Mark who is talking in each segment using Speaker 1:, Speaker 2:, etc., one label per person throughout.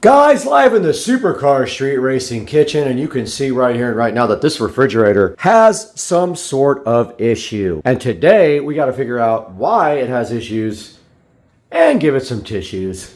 Speaker 1: Guys, live in the supercar street racing kitchen, and you can see right here and right now that this refrigerator has some sort of issue. And today we got to figure out why it has issues and give it some tissues.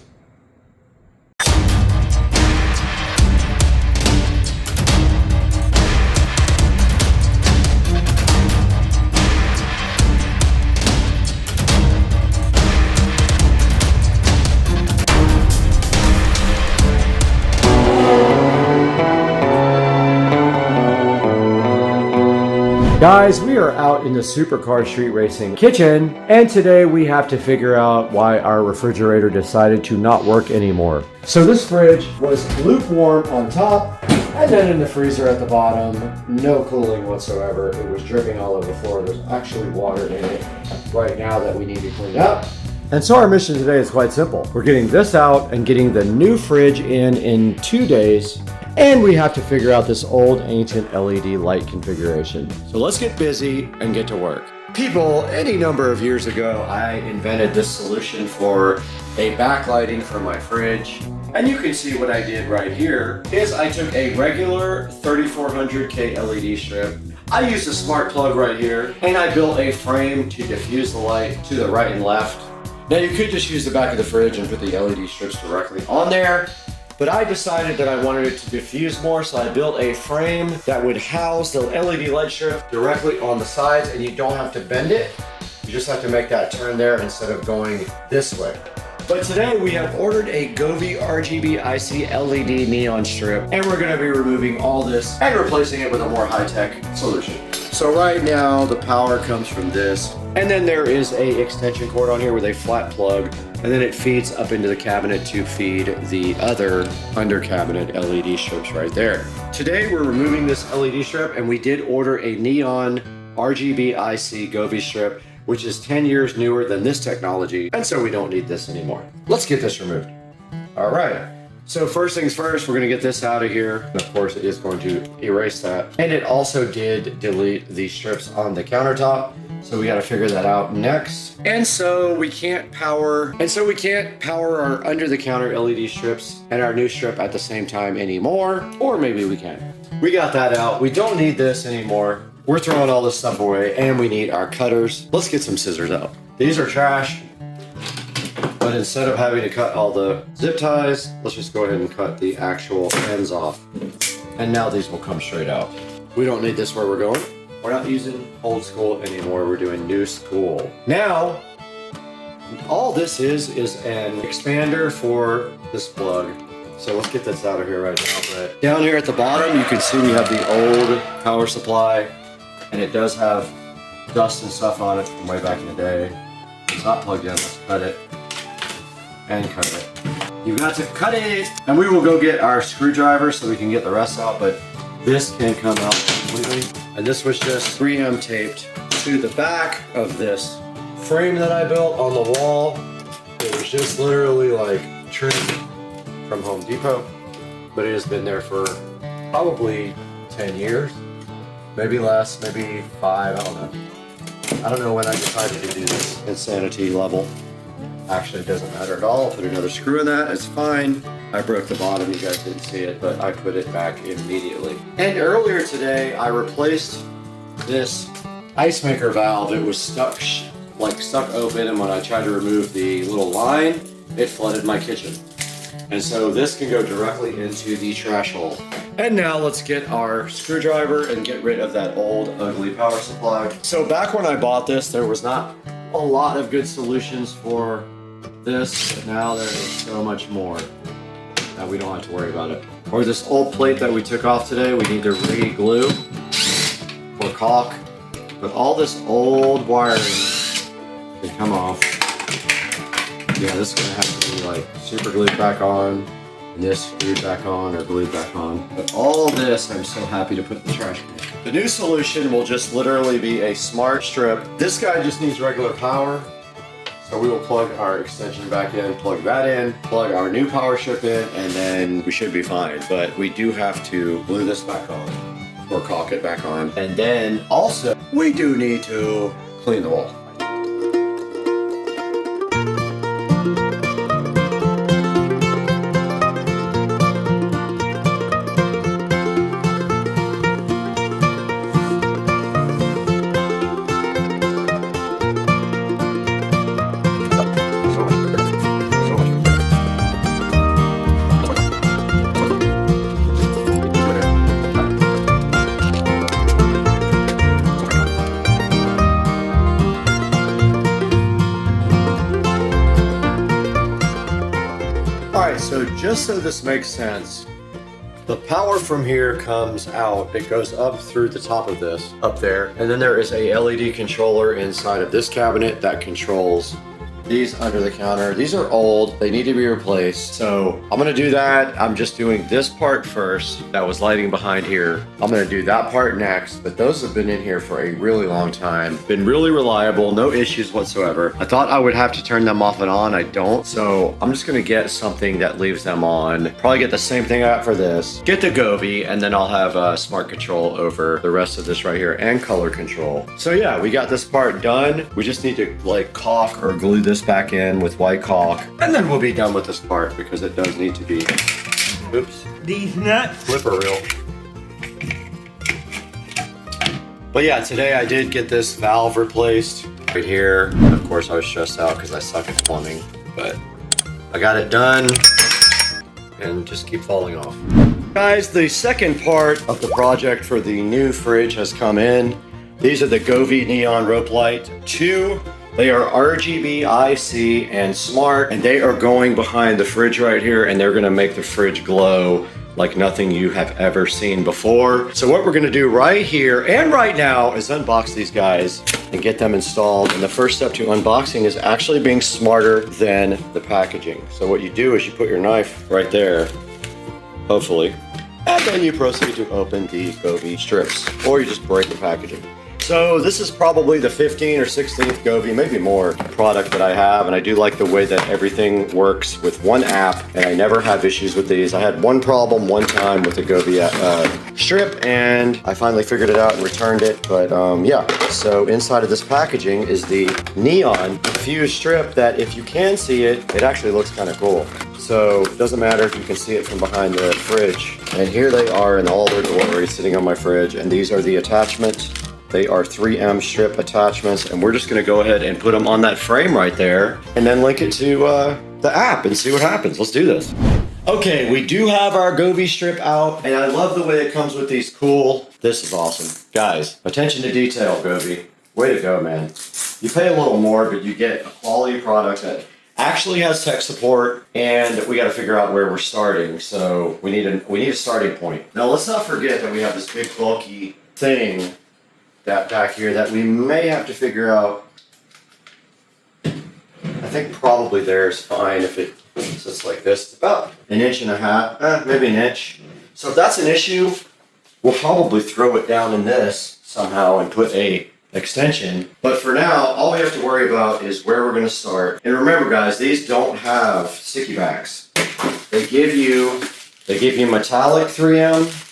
Speaker 1: Guys, we are out in the supercar street racing kitchen, and today we have to figure out why our refrigerator decided to not work anymore. So this fridge was lukewarm on top, and then in the freezer at the bottom, no cooling whatsoever. It was dripping all over the floor. There's actually water in it right now that we need to clean up. And so our mission today is quite simple. We're getting this out and getting the new fridge in 2 days. And we have to figure out this old ancient LED light configuration. So let's get busy and get to work. People, any number of years ago, I invented this solution for a backlighting for my fridge. And you can see what I did right here is I took a regular 3400K LED strip. I used a smart plug right here, and I built a frame to diffuse the light to the right and left. Now you could just use the back of the fridge and put the LED strips directly on there. But I decided that I wanted it to diffuse more, so I built a frame that would house the LED light strip directly on the sides, and you don't have to bend it. You just have to make that turn there instead of going this way. But today we have ordered a Govee RGBIC LED neon strip, and we're gonna be removing all this and replacing it with a more high-tech solution. So right now the power comes from this, and then there is a extension cord on here with a flat plug, and then it feeds up into the cabinet to feed the other under cabinet LED strips right there. Today we're removing this LED strip, and we did order a neon RGBIC Govee strip, which is 10 years newer than this technology, and so we don't need this anymore. Let's get this removed. All right. So first things first, we're gonna get this out of here. And of course, it is going to erase that. And it also did delete the strips on the countertop. So we gotta figure that out next. And so we can't power our under the counter LED strips and our new strip at the same time anymore. Or maybe we can. We got that out. We don't need this anymore. We're throwing all this stuff away, and we need our cutters. Let's get some scissors out. These are trash. But instead of having to cut all the zip ties, let's just go ahead and cut the actual ends off. And now these will come straight out. We don't need this where we're going. We're not using old school anymore. We're doing new school. Now, all this is an expander for this plug. So let's get this out of here right now. But down here at the bottom, you can see we have the old power supply, and it does have dust and stuff on it from way back in the day. It's not plugged in. Let's cut it. And cut it. You got to cut it! And we will go get our screwdriver so we can get the rest out, but this can come out completely. And this was just 3M taped to the back of this frame that I built on the wall. It was just literally like trimmed from Home Depot, but it has been there for probably 10 years, maybe less, maybe 5, I don't know. I don't know when I decided to do this insanity level. Actually, it doesn't matter at all. I'll put another screw in that, it's fine. I broke the bottom, you guys didn't see it, but I put it back immediately. And earlier today, I replaced this ice maker valve. It was stuck open, and when I tried to remove the little line, it flooded my kitchen. And so this can go directly into the trash hole. And now let's get our screwdriver and get rid of that old, ugly power supply. So back when I bought this, there was not a lot of good solutions for this, but now there is so much more that we don't have to worry about it. Or this old plate that we took off today, we need to re-glue or caulk. But all this old wiring can come off. Yeah, this is gonna have to be like super glued back on, and this screwed back on or glued back on. But all this, I'm so happy to put in the trash can. The new solution will just literally be a smart strip. This guy just needs regular power. So we will plug our extension back in, plug that in, plug our new power strip in, and then we should be fine. But we do have to glue this back on or caulk it back on. And then also, we do need to clean the wall. just so this makes sense, the power from here comes out. It goes up through the top of this, up there. And then there is a LED controller inside of this cabinet that controls these under the counter. These are old, they need to be replaced. So I'm gonna do that. I'm just doing this part first that was lighting behind here. I'm gonna do that part next, but those have been in here for a really long time. Been really reliable, no issues whatsoever. I thought I would have to turn them off and on, I don't. So I'm just gonna get something that leaves them on. Probably get the same thing out for this. Get the Govee, and then I'll have smart control over the rest of this right here and color control. So yeah, we got this part done. We just need to like caulk or glue this back in with white caulk, and then we'll be done with this part because it does need to be, oops,
Speaker 2: These nuts.
Speaker 1: flipper reel. But yeah, today I did get this valve replaced right here. Of course, I was stressed out because I suck at plumbing, but I got it done and just keep falling off. Guys, the second part of the project for the new fridge has come in. These are the Govee Neon Rope Light 2. They are RGBIC and smart, and they are going behind the fridge right here, and they're gonna make the fridge glow like nothing you have ever seen before. So what we're gonna do right here and right now is unbox these guys and get them installed. And the first step to unboxing is actually being smarter than the packaging. So what you do is you put your knife right there, hopefully, and then you proceed to open the Govee strips, or you just break the packaging. So this is probably the 15th or 16th Govee, maybe more, product that I have, and I do like the way that everything works with one app, and I never have issues with these. I had one problem one time with the Govee strip, and I finally figured it out and returned it, but yeah. So inside of this packaging is the neon fused strip that, if you can see it, it actually looks kind of cool. So it doesn't matter if you can see it from behind the fridge. And here they are in all their glory sitting on my fridge, and these are the attachments. They are 3M strip attachments, and we're just gonna go ahead and put them on that frame right there and then link it to the app and see what happens. Let's do this. Okay, we do have our Govee strip out, and I love the way it comes with these cool, this is awesome. Guys, attention to detail, Govee. Way to go, man. You pay a little more, but you get a quality product that actually has tech support, and we got to figure out where we're starting. So we need a starting point. Now let's not forget that we have this big bulky thing that back here that we may have to figure out. I think probably there's fine if it sits like this. It's about 1.5 inches, maybe an inch. So if that's an issue, we'll probably throw it down in this somehow and put a extension. But for now, all we have to worry about is where we're going to start. And remember, guys, these don't have sticky backs. They give you metallic 3M.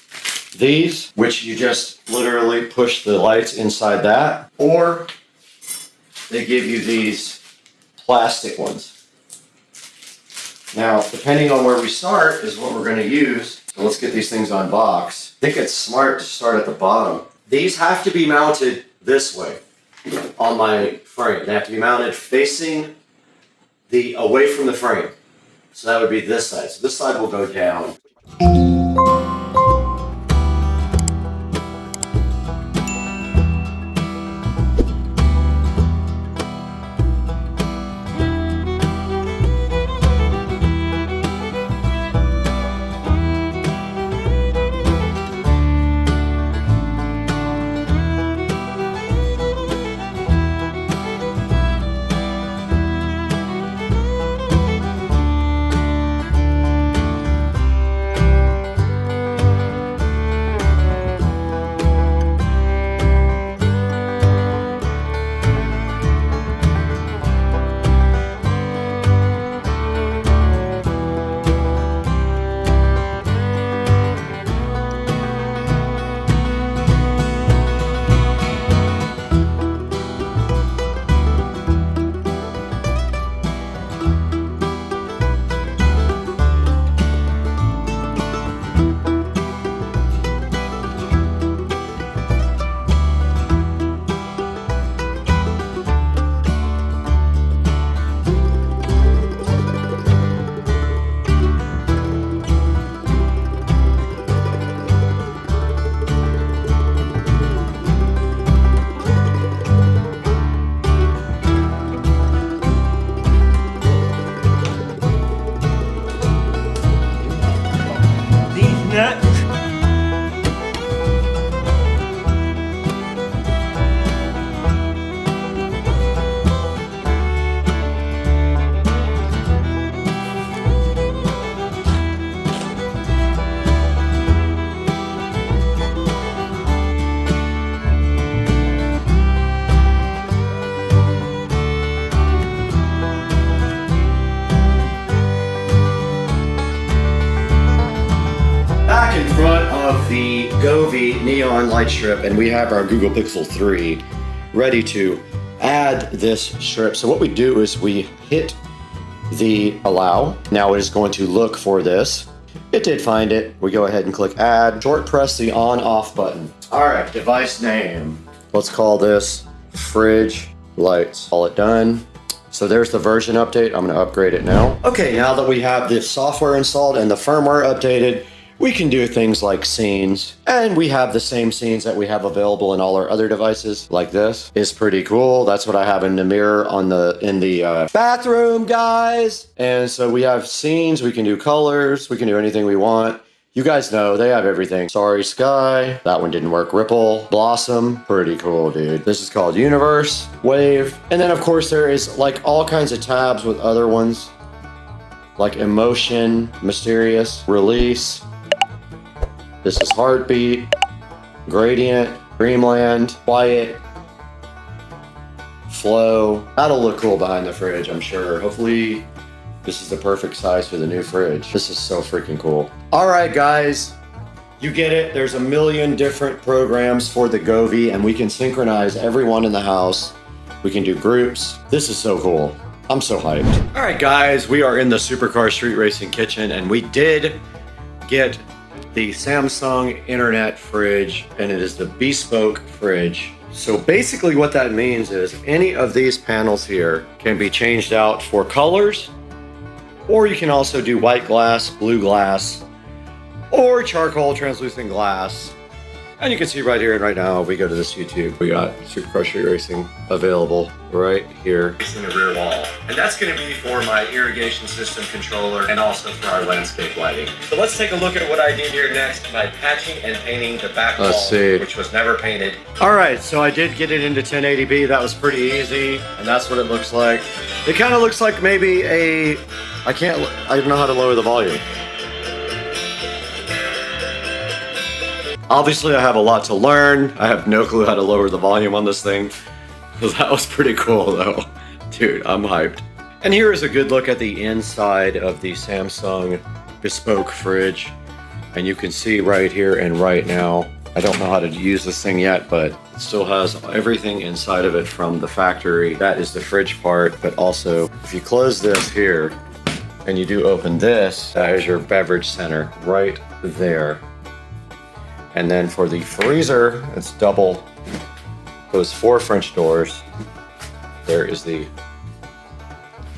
Speaker 1: These, which you just literally push the lights inside that, or they give you these plastic ones. Now, depending on where we start is what we're going to use. So let's get these things unboxed. I think it's smart to start at the bottom. These have to be mounted this way on my frame. They have to be mounted facing away from the frame. So that would be this side. So this side will go down. internet. Back in front of the Govee neon light strip, and we have our Google Pixel 3 ready to add this strip. So what we do is we hit the allow. Now it is going to look for this. It did find it. We go ahead and click add. Short press the on off button. All right, device name. Let's call this fridge lights. Call it done. So there's the version update. I'm going to upgrade it now. Okay, now that we have the software installed and the firmware updated, we can do things like scenes, and we have the same scenes that we have available in all our other devices. Like this is pretty cool. That's what I have in the mirror in the bathroom, guys. And so we have scenes. We can do colors. We can do anything we want. You guys know they have everything. Sorry Sky, that one didn't work. Ripple, Blossom, pretty cool, dude. This is called Universe, Wave, and then of course there is like all kinds of tabs with other ones, like Emotion, Mysterious, Release. This is Heartbeat, Gradient, Dreamland, Quiet, Flow. That'll look cool behind the fridge, I'm sure. Hopefully, this is the perfect size for the new fridge. This is so freaking cool. All right, guys, you get it. There's a million different programs for the Govee, and we can synchronize everyone in the house. We can do groups. This is so cool. I'm so hyped. All right, guys, we are in the Supercar Street Racing kitchen, and we did get the Samsung internet fridge, and it is the Bespoke fridge. So basically what that means is any of these panels here can be changed out for colors, or you can also do white glass, blue glass, or charcoal translucent glass. And you can see right here and right now, if we go to this YouTube, we got Supercar Street Racing available right here in the rear wall. And that's going to be for my irrigation system controller and also for our landscape lighting. So let's take a look at what I did here next by patching and painting the back wall, which was never painted. All right, so I did get it into 1080p. That was pretty easy, and that's what it looks like. It kind of looks like maybe I don't know how to lower the volume. Obviously, I have a lot to learn. I have no clue how to lower the volume on this thing. That was pretty cool, though. Dude, I'm hyped. And here is a good look at the inside of the Samsung Bespoke fridge. And you can see right here and right now, I don't know how to use this thing yet, but it still has everything inside of it from the factory. That is the fridge part, but also, if you close this here, and you do open this, that is your beverage center right there. And then for the freezer, it's double those 4 French doors. There is the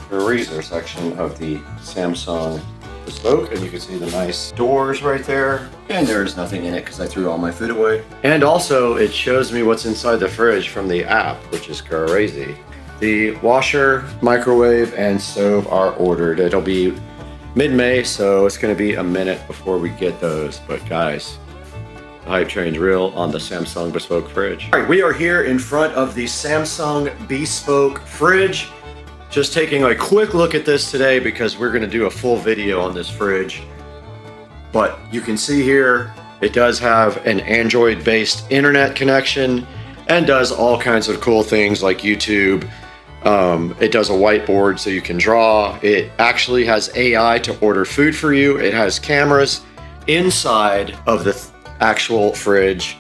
Speaker 1: freezer section of the Samsung Bespoke, and you can see the nice doors right there. And there's nothing in it because I threw all my food away. And also, it shows me what's inside the fridge from the app, which is crazy. The washer, microwave, and stove are ordered. It'll be mid-May, so it's going to be a minute before we get those. But guys, the hype train's real on the Samsung Bespoke fridge. All right, we are here in front of the Samsung Bespoke fridge. Just taking a quick look at this today because we're gonna do a full video on this fridge. But you can see here, it does have an Android-based internet connection and does all kinds of cool things like YouTube. It does a whiteboard so you can draw. It actually has AI to order food for you. It has cameras inside of the actual fridge,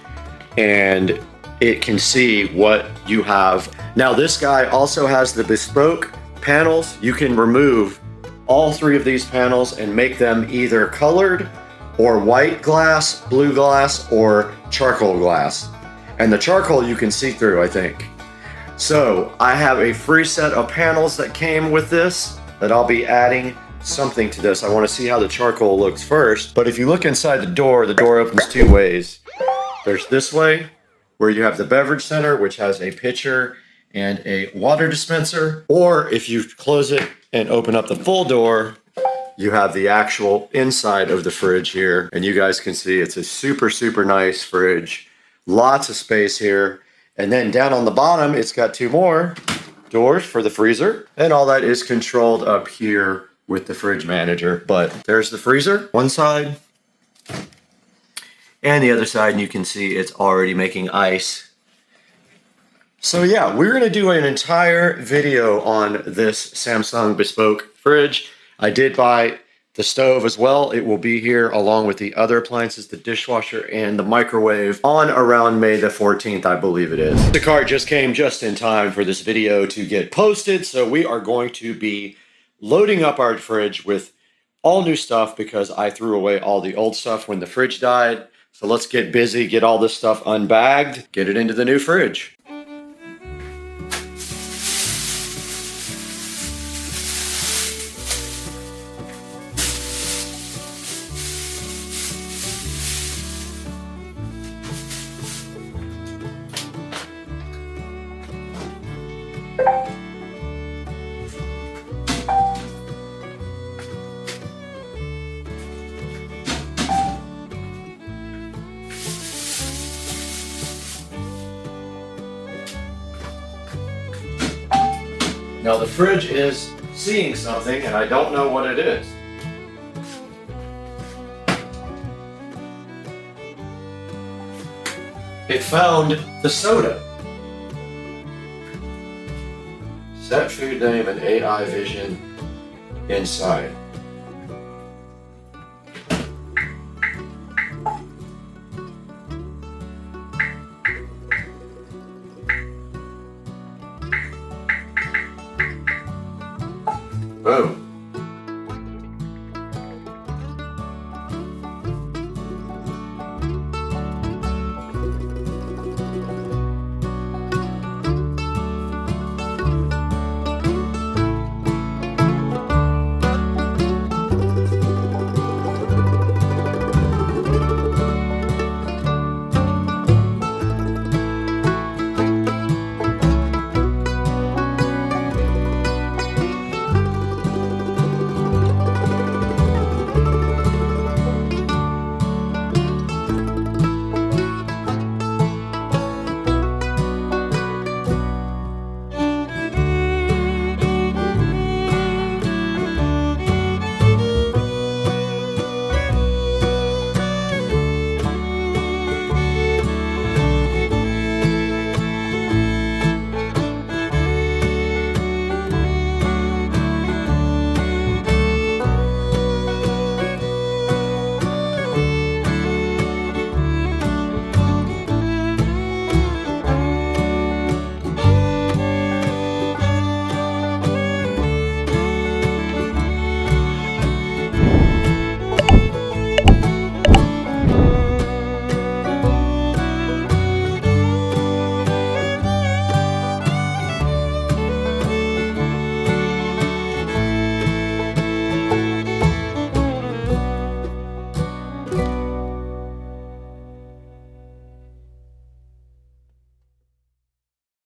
Speaker 1: and it can see what you have. Now this guy also has the Bespoke panels. You can remove all 3 of these panels and make them either colored or white glass, blue glass, or charcoal glass. And the charcoal you can see through, I think. So I have a free set of panels that came with this that I'll be adding something to this. I want to see how the charcoal looks first. But if you look inside the door opens 2 ways. There's this way, where you have the beverage center, which has a pitcher and a water dispenser. Or if you close it and open up the full door, you have the actual inside of the fridge here. And you guys can see it's a super, super nice fridge. Lots of space here. And then down on the bottom, it's got two more doors for the freezer. And all that is controlled up here with the fridge manager. But there's the freezer, one side. And the other side, and you can see it's already making ice. So yeah, we're gonna do an entire video on this Samsung Bespoke fridge. I did buy the stove as well. It will be here along with the other appliances, the dishwasher and the microwave, on around May the 14th, I believe it is. The cart just came just in time for this video to get posted. So we are going to be loading up our fridge with all new stuff because I threw away all the old stuff when the fridge died. So let's get busy, get all this stuff unbagged, get it into the new fridge. Now the fridge is seeing something and I don't know what it is. It found the soda. Set food name and AI vision inside.